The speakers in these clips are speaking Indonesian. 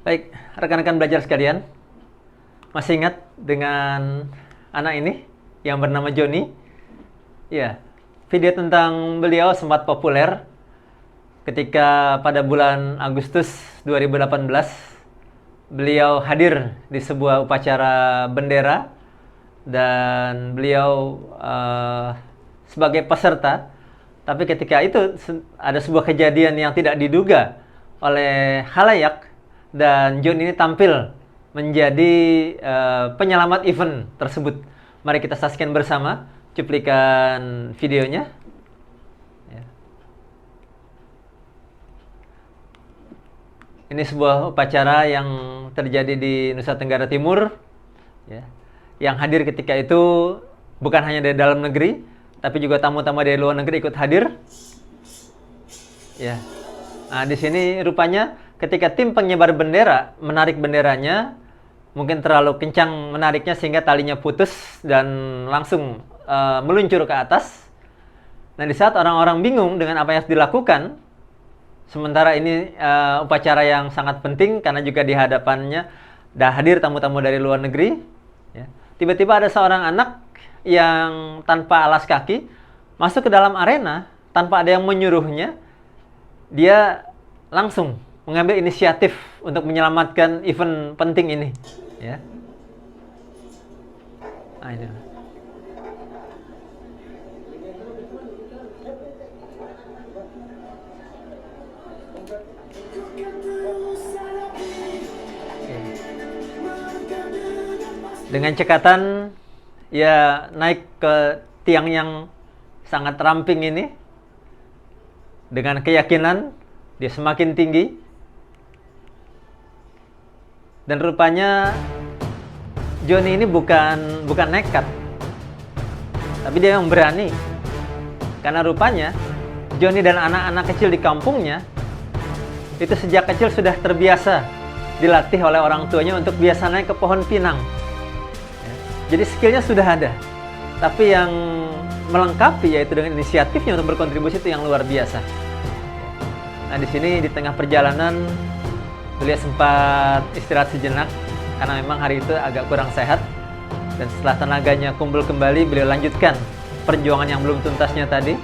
Baik, rekan-rekan belajar sekalian, masih ingat dengan anak ini yang bernama Joni? Ya, video tentang beliau sempat populer ketika pada bulan Agustus 2018 beliau hadir di sebuah upacara bendera dan beliau sebagai peserta. Tapi ketika itu ada sebuah kejadian yang tidak diduga oleh khalayak dan John ini tampil menjadi penyelamat event tersebut. Mari kita saksikan bersama cuplikan videonya. Ya. Ini sebuah upacara yang terjadi di Nusa Tenggara Timur. Ya. Yang hadir ketika itu bukan hanya dari dalam negeri, tapi juga tamu-tamu dari luar negeri ikut hadir. Ya. Nah, di sini rupanya ketika tim penyebar bendera menarik benderanya, mungkin terlalu kencang menariknya sehingga talinya putus dan langsung meluncur ke atas. Nah, di saat orang-orang bingung dengan apa yang harus dilakukan, sementara ini upacara yang sangat penting karena juga di hadapannya hadir tamu-tamu dari luar negeri. Ya. Tiba-tiba ada seorang anak yang tanpa alas kaki masuk ke dalam arena tanpa ada yang menyuruhnya. Dia langsung mengambil inisiatif untuk menyelamatkan event penting ini, ya. Nah, ini. Dengan cekatan, ya naik ke tiang yang sangat ramping ini dengan keyakinan dia semakin tinggi. Dan rupanya Joni ini bukan nekat, tapi dia yang berani. Karena rupanya Joni dan anak-anak kecil di kampungnya itu sejak kecil sudah terbiasa dilatih oleh orang tuanya untuk biasa naik ke pohon pinang. Jadi skillnya sudah ada. Tapi yang melengkapi yaitu dengan inisiatifnya untuk berkontribusi itu yang luar biasa. Nah, di sini di tengah perjalanan beliau sempat istirahat sejenak karena memang hari itu agak kurang sehat, dan setelah tenaganya kumpul kembali beliau lanjutkan perjuangan yang belum tuntasnya tadi.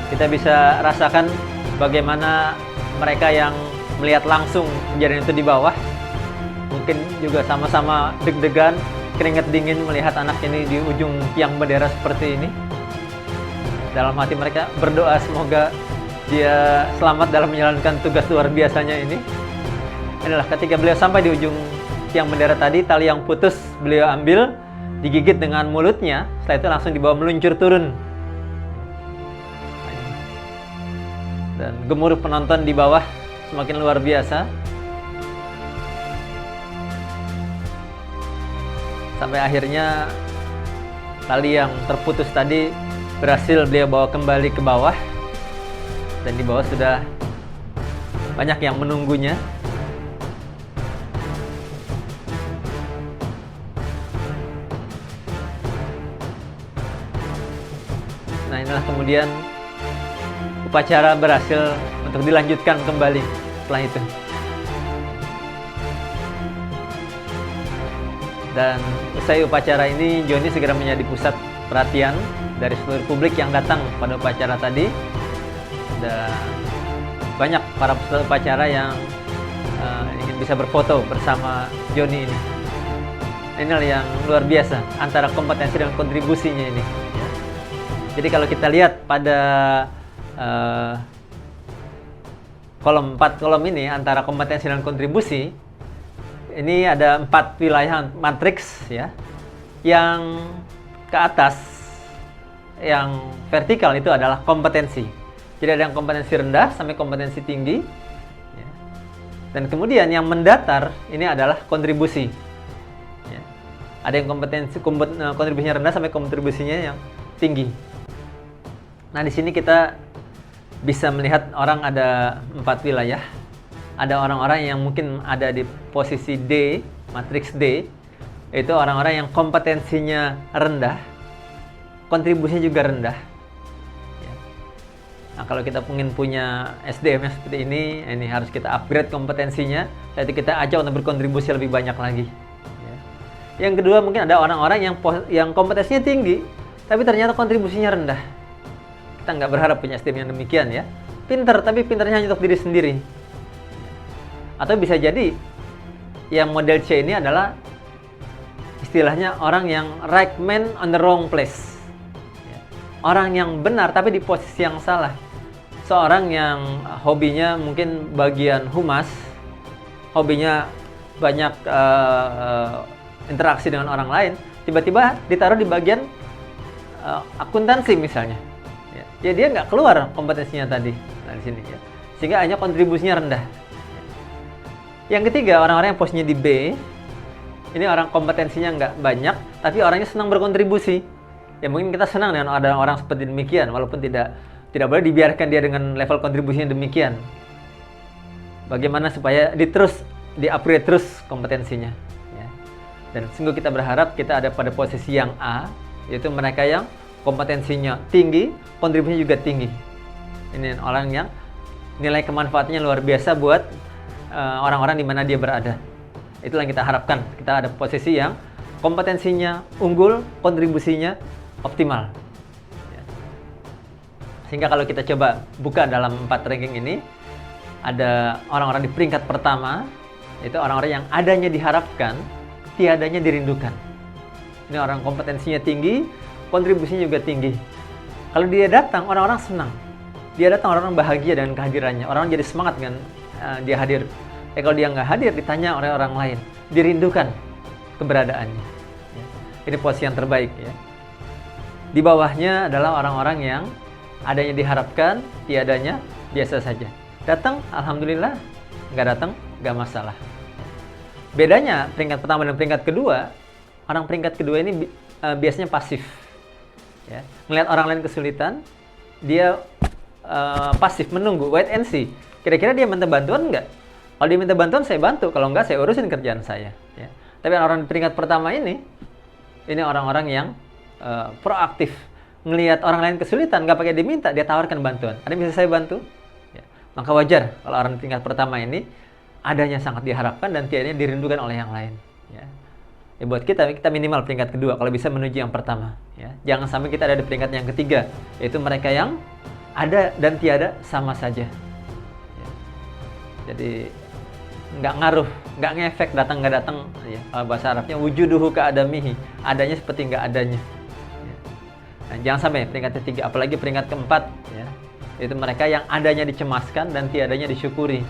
Kita bisa rasakan bagaimana mereka yang melihat langsung kejadian itu di bawah mungkin juga sama-sama deg-degan, keringat dingin melihat anak ini di ujung tiang bendera seperti ini. Dalam hati mereka berdoa semoga dia selamat dalam menjalankan tugas luar biasanya ini. Inilah ketika beliau sampai di ujung tiang bendera tadi, tali yang putus beliau ambil, digigit dengan mulutnya, setelah itu langsung dibawa meluncur turun. Dan gemuruh penonton di bawah semakin luar biasa. Sampai akhirnya tali yang terputus tadi berhasil beliau bawa kembali ke bawah. Dan di bawah sudah banyak yang menunggunya. Nah, inilah kemudian upacara berhasil untuk dilanjutkan kembali setelah itu. Dan usai upacara ini, Joni segera menjadi pusat perhatian dari seluruh publik yang datang pada upacara tadi. Dan banyak para peserta upacara yang ingin bisa berfoto bersama Joni ini. Inilah yang luar biasa antara kompetensi dan kontribusinya ini. Jadi kalau kita lihat pada kolom 4 kolom ini antara kompetensi dan kontribusi, ini ada 4 wilayah matriks, ya. Yang ke atas yang vertikal itu adalah kompetensi. Jadi ada yang kompetensi rendah sampai kompetensi tinggi, ya. Dan kemudian yang mendatar ini adalah kontribusi, ya. Ada yang kontribusinya rendah sampai kontribusinya yang tinggi. Nah, di sini kita bisa melihat orang ada 4 wilayah. Ada orang-orang yang mungkin ada di posisi D, matriks D, Itu orang-orang yang kompetensinya rendah, kontribusinya juga rendah. Ya. Nah, kalau kita ingin punya SDM yang seperti ini harus kita upgrade kompetensinya, jadi kita ajak untuk berkontribusi lebih banyak lagi. Ya. Yang kedua, mungkin ada orang-orang yang kompetensinya tinggi, tapi ternyata kontribusinya rendah. Kita nggak berharap punya SDM yang demikian ya. Pinter, tapi pinternya hanya untuk diri sendiri. Atau bisa jadi yang model C ini adalah istilahnya orang yang right man on the wrong place. Orang yang benar tapi di posisi yang salah. Seorang yang hobinya mungkin bagian humas, hobinya banyak interaksi dengan orang lain, tiba-tiba ditaruh di bagian akuntansi misalnya. Ya dia nggak keluar kompetensinya tadi di sini ya. Sehingga hanya kontribusinya rendah. Yang ketiga, orang-orang yang posisinya di B, ini orang kompetensinya nggak banyak, tapi orangnya senang berkontribusi. Ya mungkin kita senang dengan ada orang seperti demikian, walaupun tidak boleh dibiarkan dia dengan level kontribusinya demikian. Bagaimana supaya di-upgrade terus kompetensinya. Ya. Dan sungguh kita berharap kita ada pada posisi yang A, yaitu mereka yang kompetensinya tinggi, kontribusinya juga tinggi. Ini orang yang nilai kemanfaatannya luar biasa buat orang-orang di mana dia berada. Itulah yang kita harapkan. Kita ada posisi yang kompetensinya unggul, kontribusinya optimal. Ya. Sehingga kalau kita coba buka dalam 4 ranking ini, ada orang-orang di peringkat pertama, itu orang-orang yang adanya diharapkan, tiadanya dirindukan. Ini orang kompetensinya tinggi, kontribusinya juga tinggi. Kalau dia datang, orang-orang senang. Dia datang, orang-orang bahagia dengan kehadirannya. Orang-orang jadi semangat dengan dia hadir. Kalau dia nggak hadir, ditanya oleh orang lain, dirindukan keberadaannya. Ya. Ini posisi yang terbaik. Ya. Di bawahnya adalah orang-orang yang adanya diharapkan, tiadanya biasa saja. Datang, alhamdulillah. Nggak datang, nggak masalah. Bedanya peringkat pertama dan peringkat kedua, orang peringkat kedua ini biasanya pasif. Ya. Melihat orang lain kesulitan, dia pasif, menunggu, wait and see. Kira-kira dia minta bantuan nggak? Kalau dia minta bantuan, saya bantu. Kalau nggak, saya urusin kerjaan saya. Ya. Tapi orang di peringkat pertama ini orang-orang yang proaktif. Ngelihat orang lain kesulitan, nggak pakai diminta, dia tawarkan bantuan. Ada yang bisa saya bantu? Ya. Maka wajar kalau orang di tingkat pertama ini adanya sangat diharapkan dan tiadanya dirindukan oleh yang lain. Ya. Ya, buat kita minimal peringkat kedua kalau bisa menuju yang pertama. Ya. Jangan sampai kita ada di peringkat yang ketiga, yaitu mereka yang ada dan tiada sama saja. Ya. Jadi nggak ngaruh, nggak ngefek datang nggak datang. Ya. Kalau bahasa Arabnya wujuduhu ka'adamihi, adanya seperti nggak adanya. Ya. Nah, jangan sampai peringkat ketiga, apalagi peringkat keempat. Ya. Itu mereka yang adanya dicemaskan dan tiadanya disyukuri.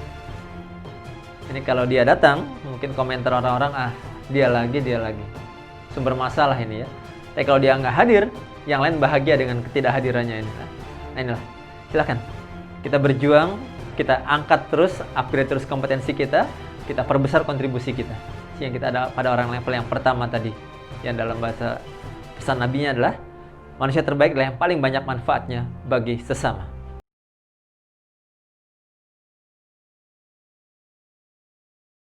Ini kalau dia datang, mungkin komentar orang-orang, dia lagi, sumber masalah ini ya. Tapi kalau dia nggak hadir, yang lain bahagia dengan ketidakhadirannya ini. Nah inilah, silakan kita berjuang, kita angkat terus, upgrade terus kompetensi kita perbesar kontribusi kita. Sehingga kita ada pada orang level yang pertama tadi, yang dalam bahasa pesan nabinya adalah manusia terbaik adalah yang paling banyak manfaatnya bagi sesama.